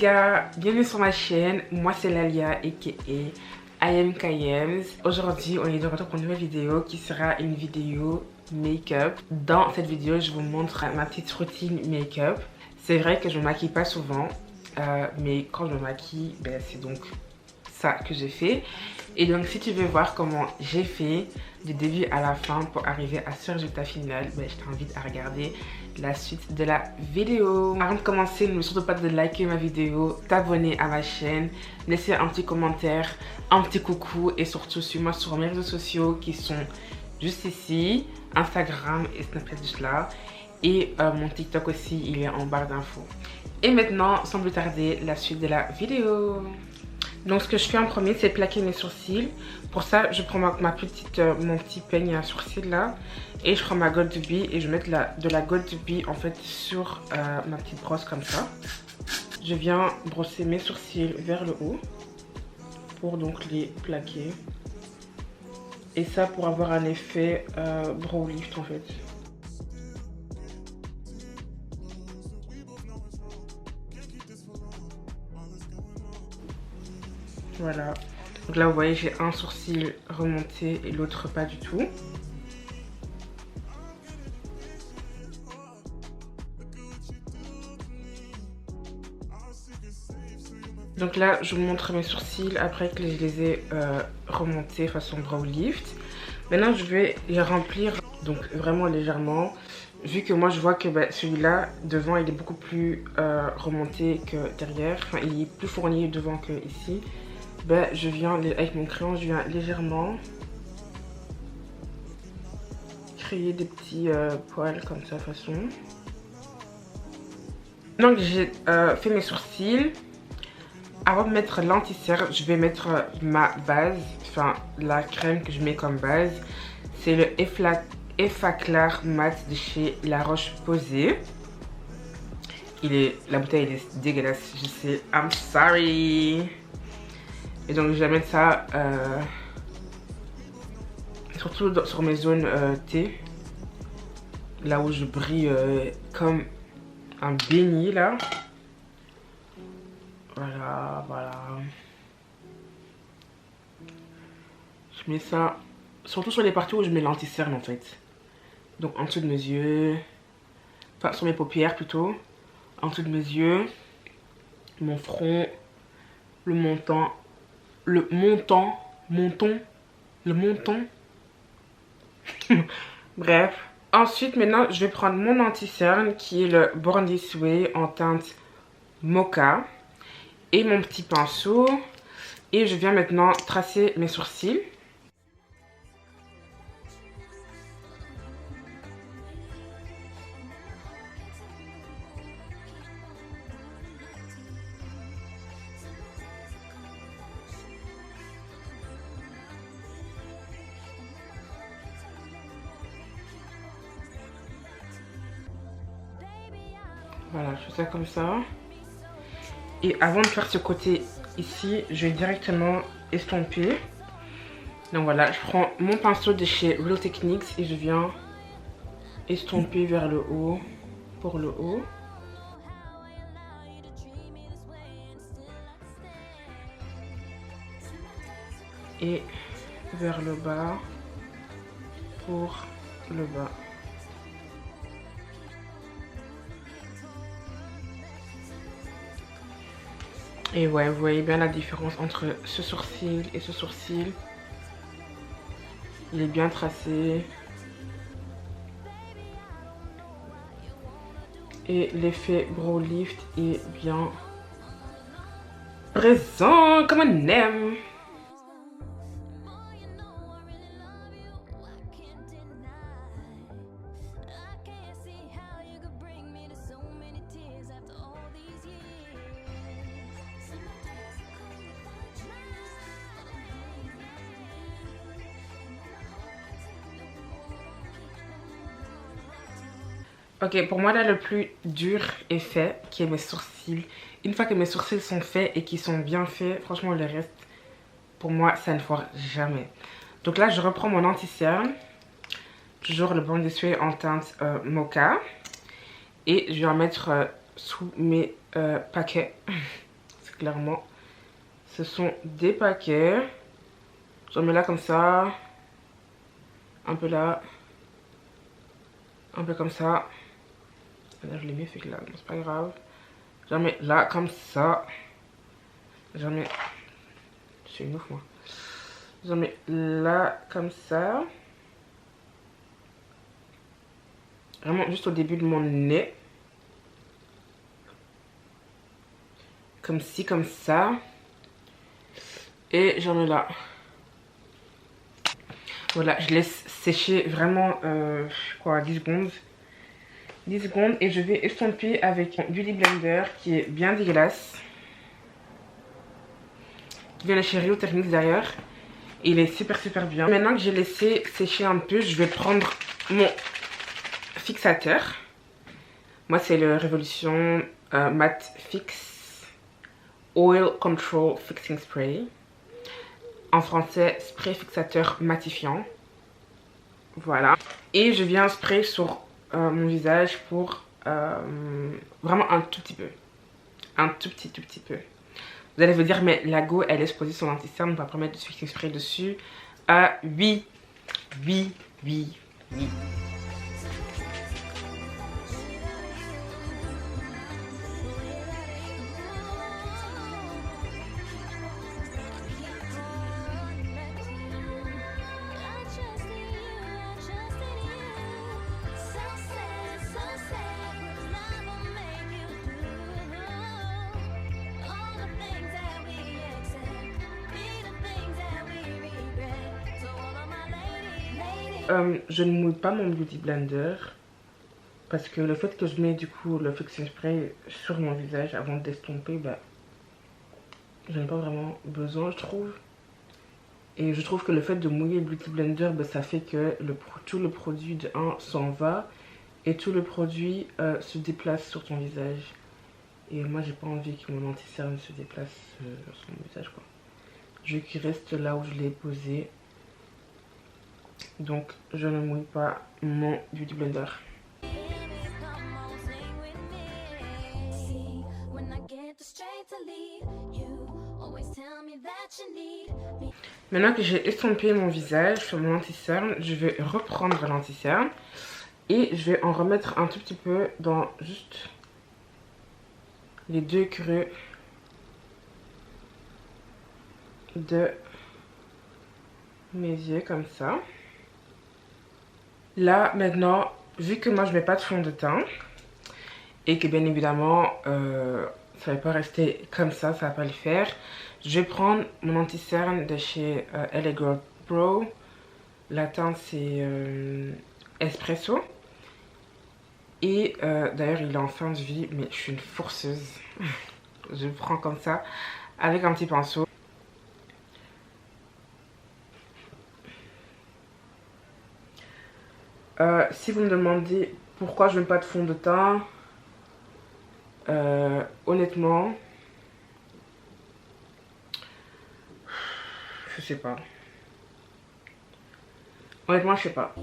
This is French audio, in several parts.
gars, bienvenue sur ma chaîne. Moi c'est Lalia aka IamKyams. Aujourd'hui on est de retour pour une nouvelle vidéo qui sera une vidéo make-up. Dans cette vidéo je vous montre ma petite routine make-up. C'est vrai que je me maquille pas souvent, mais quand je me maquille, c'est donc ça que j'ai fait. Et donc si tu veux voir comment j'ai fait du début à la fin pour arriver à ce résultat final, je t'invite à regarder la suite de la vidéo. Avant de commencer, n'oublie surtout pas de liker ma vidéo, t'abonner à ma chaîne, laisser un petit commentaire, un petit coucou et surtout suis-moi sur mes réseaux sociaux qui sont juste ici, Instagram et Snapchat juste là. Et mon TikTok aussi, il est en barre d'infos. Et maintenant, sans plus tarder, la suite de la vidéo. Donc ce que je fais en premier, c'est plaquer mes sourcils. Pour ça, je prends mon petit peigne à sourcils là. Et je prends ma Gold Bee et je vais mettre de la Gold Bee en fait sur ma petite brosse comme ça. Je viens brosser mes sourcils vers le haut pour donc les plaquer. Et ça pour avoir un effet brow lift en fait. Voilà, donc là vous voyez j'ai un sourcil remonté et l'autre pas du tout. Donc là je vous montre mes sourcils après que je les ai remontés façon brow lift. Maintenant je vais les remplir donc vraiment légèrement. Vu que moi je vois que celui-là devant il est beaucoup plus remonté que derrière. Enfin il est plus fourni devant que ici. Je viens avec mon crayon, je viens légèrement créer des petits poils comme ça façon. Donc j'ai fait mes sourcils. Avant de mettre l'anti-cerne, je vais mettre ma base, enfin la crème que je mets comme base. C'est le Effaclar Mat de chez La Roche-Posay. La bouteille elle est dégueulasse, je sais, I'm sorry. Et donc je vais mettre ça surtout sur mes zones T, là où je brille comme un béni là. Voilà, voilà. Je mets ça surtout sur les parties où je mets l'anti-cerne en fait. Donc en dessous de mes yeux, enfin sur mes paupières plutôt, en dessous de mes yeux, mon front, le menton. Bref. Ensuite, maintenant, je vais prendre mon anti-cerne qui est le Born This Way en teinte mocha. Et mon petit pinceau. Et je viens maintenant tracer mes sourcils. Voilà, je fais ça comme ça. Et avant de faire ce côté ici, je vais directement estomper. Donc voilà, je prends mon pinceau de chez Real Techniques et je viens estomper vers le haut, pour le haut. Et vers le bas, pour le bas. Et ouais, vous voyez bien la différence entre ce sourcil et ce sourcil. Il est bien tracé. Et l'effet brow lift est bien présent comme on aime. Ok, pour moi là le plus dur est fait, qui est mes sourcils. Une fois que mes sourcils sont faits et qu'ils sont bien faits, franchement le reste, pour moi ça ne foire jamais. Donc là je reprends mon anti-cerne, toujours le Born This Way en teinte mocha. Et je vais en mettre sous mes paquets. clairement. Ce sont des paquets. J'en mets là comme ça. Un peu là. Un peu comme ça. Là je l'ai mis fait que là, c'est pas grave. J'en mets là comme ça. J'en mets... Je suis une ouf moi. J'en mets là comme ça. Vraiment juste au début de mon nez. Comme ci, comme ça. Et j'en mets là. Voilà, je laisse sécher vraiment, quoi, 10 secondes. 10 secondes et je vais estomper avec un Beauty Blender qui est bien dégueulasse. Qui vient de chez Rio Techniques d'ailleurs. Il est super bien. Maintenant que j'ai laissé sécher un peu, je vais prendre mon fixateur. Moi c'est le Révolution Matte Fix Oil Control Fixing Spray. En français, spray fixateur matifiant. Voilà. Et je viens spray sur mon visage pour vraiment un tout petit peu. Un tout petit peu. Vous allez vous dire, mais la Go, elle laisse poser son anti-cerne, on va pas mettre du fixing spray dessus. Oui. Je ne mouille pas mon Beauty Blender parce que le fait que je mets du coup le fixing spray sur mon visage avant d'estomper, bah, j'en ai pas vraiment besoin je trouve. Et je trouve que le fait de mouiller le Beauty Blender, bah, ça fait que tout le produit de 1 s'en va et tout le produit se déplace sur ton visage. Et moi j'ai pas envie que mon anti-cerne se déplace sur mon visage quoi. Je veux qu'il reste là où je l'ai posé. Donc je ne mouille pas mon Beauty Blender. Maintenant que j'ai estompé mon visage sur mon anti-cerne, je vais reprendre l'anti-cerne et je vais en remettre un tout petit peu dans juste les deux creux de mes yeux comme ça. Là maintenant, vu que moi je mets pas de fond de teint et que bien évidemment ça va pas rester comme ça va pas le faire, je vais prendre mon anti-cerne de chez LA Girl Pro. La teinte c'est Espresso et d'ailleurs il est en fin de vie, mais je suis une forceuse. Je prends comme ça avec un petit pinceau. Si vous me demandez pourquoi je ne mets pas de fond de teint, honnêtement, je sais pas. Honnêtement, je sais pas.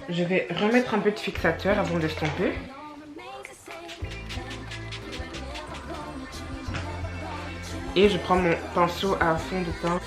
Je vais remettre un peu de fixateur avant d'estomper. Et je prends mon pinceau à fond de teint.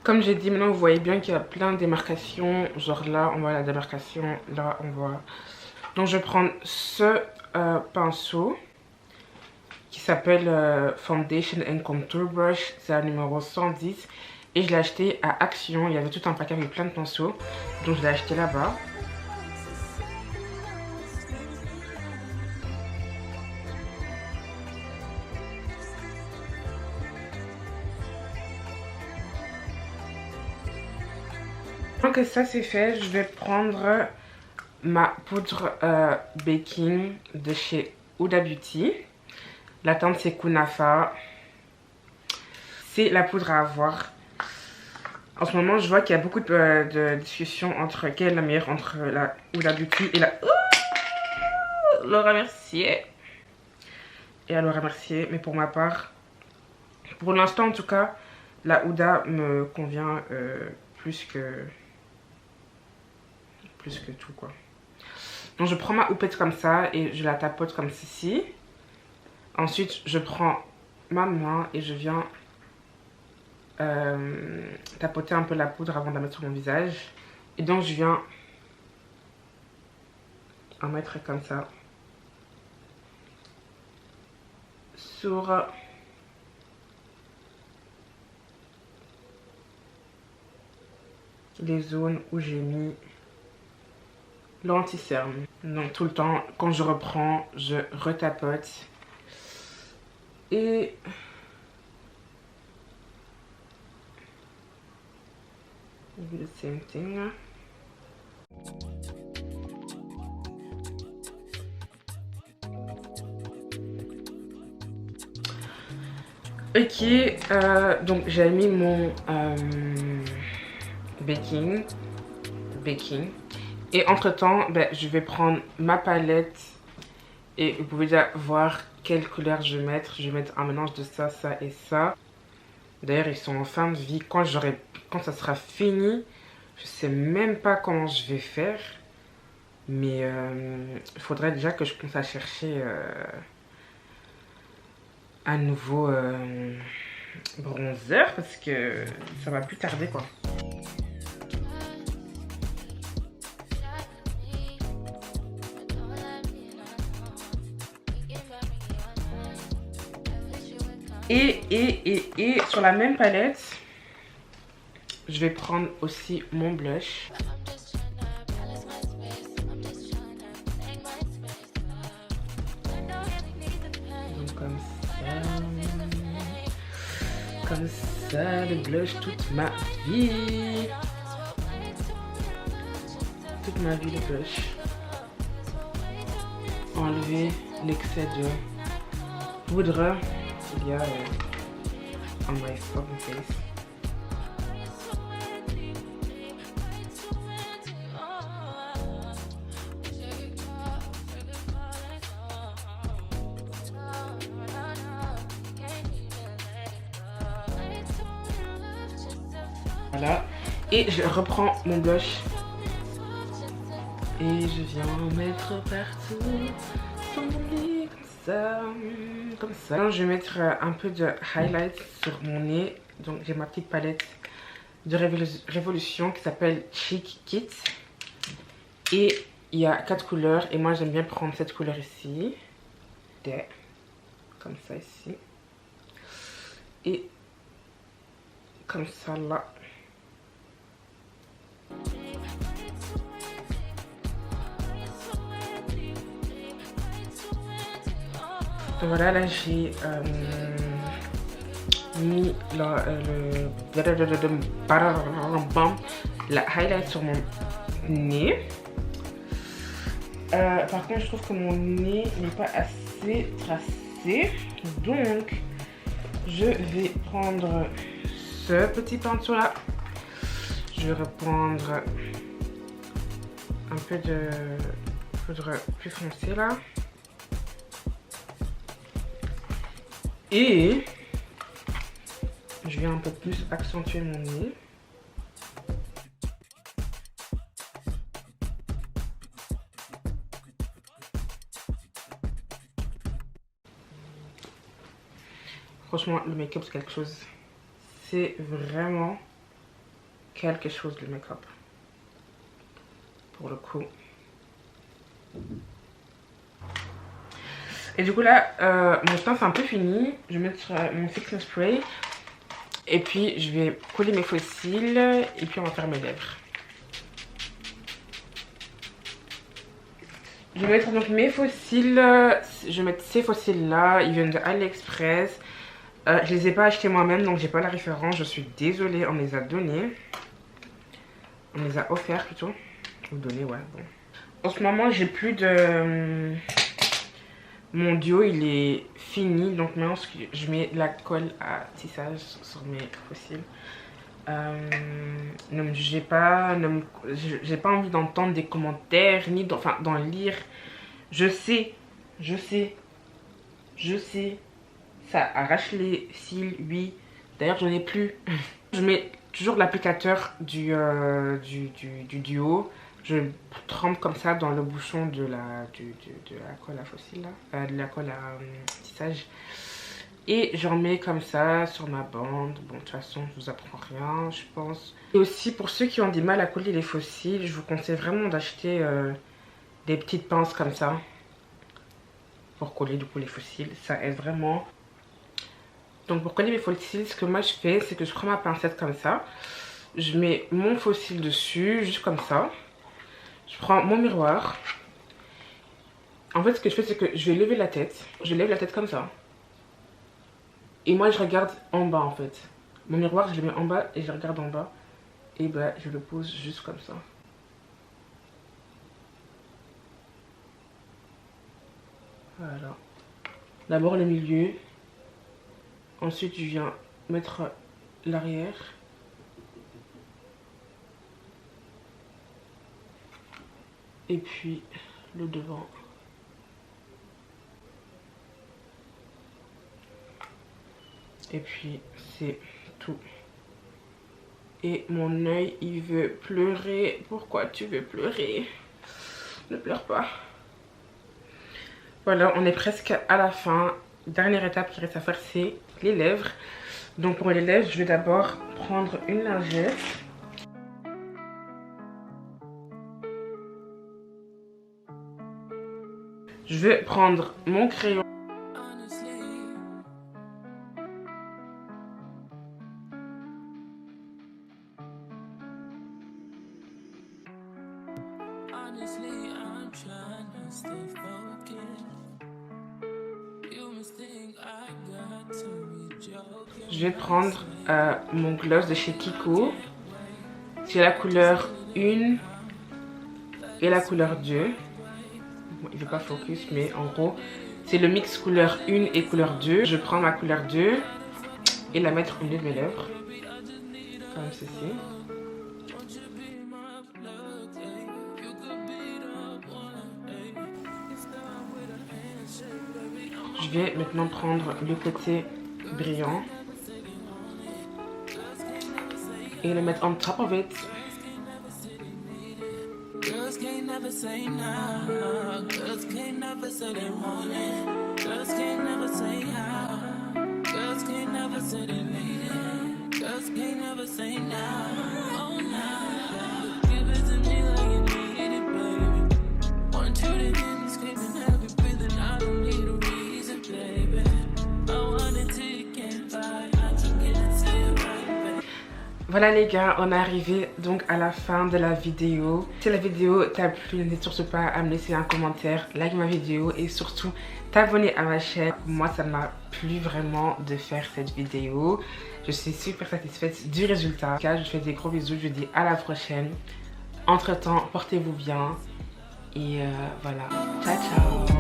Comme j'ai dit, maintenant vous voyez bien qu'il y a plein de démarcations. Genre là, on voit la démarcation. Là, on voit... Donc je vais prendre ce pinceau qui s'appelle Foundation and Contour Brush. C'est un numéro 110. Et je l'ai acheté à Action. Il y avait tout un paquet avec plein de pinceaux. Donc je l'ai acheté là-bas. Maintenant que ça c'est fait, je vais prendre ma poudre baking de chez Huda Beauty. La teinte c'est Kunafa. C'est la poudre à avoir. En ce moment, je vois qu'il y a beaucoup de discussions entre quelle est la meilleure entre la Huda Beauty et la Laura Mercier. Et à Laura Mercier, mais pour ma part, pour l'instant en tout cas, la Huda me convient plus que tout quoi. Donc je prends ma houppette comme ça et je la tapote comme ceci. Ensuite, je prends ma main et je viens tapoter un peu la poudre avant de la mettre sur mon visage. Et donc je viens en mettre comme ça sur les zones où j'ai mis l'anti-cerne. Donc tout le temps, quand je reprends, je retapote. Et do the same thing. Ok, donc j'ai mis mon baking. Et entre temps, je vais prendre ma palette et vous pouvez déjà voir quelle couleur je vais mettre. Je vais mettre un mélange de ça, ça et ça. D'ailleurs, ils sont en fin de vie. Quand ça sera fini, je sais même pas comment je vais faire. Mais il faudrait déjà que je commence à chercher un nouveau bronzer parce que ça va plus tarder quoi. Et sur la même palette, je vais prendre aussi mon blush. Donc comme ça, le blush toute ma vie. Toute ma vie le blush. Enlever l'excès de poudre qu'il y a on my fucking face. Voilà. Et je reprends mon blush. Et je viens en mettre partout sur mon nez, comme ça. Donc, je vais mettre un peu de highlight sur mon nez. Donc j'ai ma petite palette de Révolution qui s'appelle Chic Kit. Et il y a 4 couleurs. Et moi j'aime bien prendre cette couleur ici. Comme ça ici. Et comme ça là. Donc voilà, là j'ai mis la highlight sur mon nez. Par contre, je trouve que mon nez n'est pas assez tracé. Donc, je vais prendre ce petit pinceau là. Je vais reprendre un peu de poudre plus foncée là. Et je viens un peu plus accentuer mon nez. Franchement, le make-up c'est quelque chose. C'est vraiment quelque chose le make-up. Pour le coup. Et du coup là, mon teint c'est un peu fini. Je vais mettre mon fixing spray. Et puis je vais coller mes faux cils. Et puis on va faire mes lèvres. Je vais mettre donc mes faux cils. Je vais mettre ces faux cils là. Ils viennent de AliExpress. Je les ai pas achetés moi-même donc j'ai pas la référence. Je suis désolée, on me les a donnés. On les a offerts plutôt. Ou donnés, ouais. Bon. En ce moment, j'ai plus de... Mon duo, il est fini. Donc maintenant, je mets de la colle à tissage sur mes fossiles. Ne me jugez pas. J'ai pas envie d'entendre des commentaires, ni d'en lire. Je sais. Ça arrache les cils, oui. D'ailleurs, j'en ai plus. Je mets toujours l'applicateur du duo. Je trempe comme ça dans le bouchon de la colle à fossile, là. De la colle à tissage. Et j'en mets comme ça sur ma bande. Bon, de toute façon, je vous apprends rien, je pense. Et aussi, pour ceux qui ont du mal à coller les fossiles, je vous conseille vraiment d'acheter des petites pinces comme ça. Pour coller du coup les fossiles, ça aide vraiment. Donc pour coller mes fossiles, ce que moi je fais, c'est que je prends ma pincette comme ça. Je mets mon fossile dessus, juste comme ça. Je prends mon miroir. En fait, ce que je fais, c'est que je vais lever la tête. Je lève la tête comme ça. Et moi, je regarde en bas, en fait. Mon miroir, je le mets en bas et je regarde en bas. Et bah, je le pose juste comme ça. Voilà. D'abord le milieu. Ensuite, je viens mettre l'arrière. Et puis le devant. Et puis c'est tout. Et mon œil, il veut pleurer. Pourquoi tu veux pleurer? Ne pleure pas. Voilà, on est presque à la fin. Dernière étape qui reste à faire, c'est les lèvres. Donc pour les lèvres, je vais d'abord prendre une lingette. Je vais prendre mon crayon. Je vais prendre mon gloss de chez Kiko. C'est la couleur 1 et la couleur 2. Bon, il ne veut pas focus, mais en gros, c'est le mix couleur 1 et couleur 2. Je prends ma couleur 2 et la mettre au milieu de mes lèvres. Comme ceci. Je vais maintenant prendre le côté brillant et le mettre on top of it. Voilà les gars, on est arrivé donc à la fin de la vidéo. Si la vidéo t'a plu, n'hésite surtout pas à me laisser un commentaire, like ma vidéo et surtout t'abonner à ma chaîne. Moi ça m'a plu vraiment de faire cette vidéo. Je suis super satisfaite du résultat. Je vous fais des gros bisous, je vous dis à la prochaine. Entre temps, portez-vous bien et voilà, ciao ciao.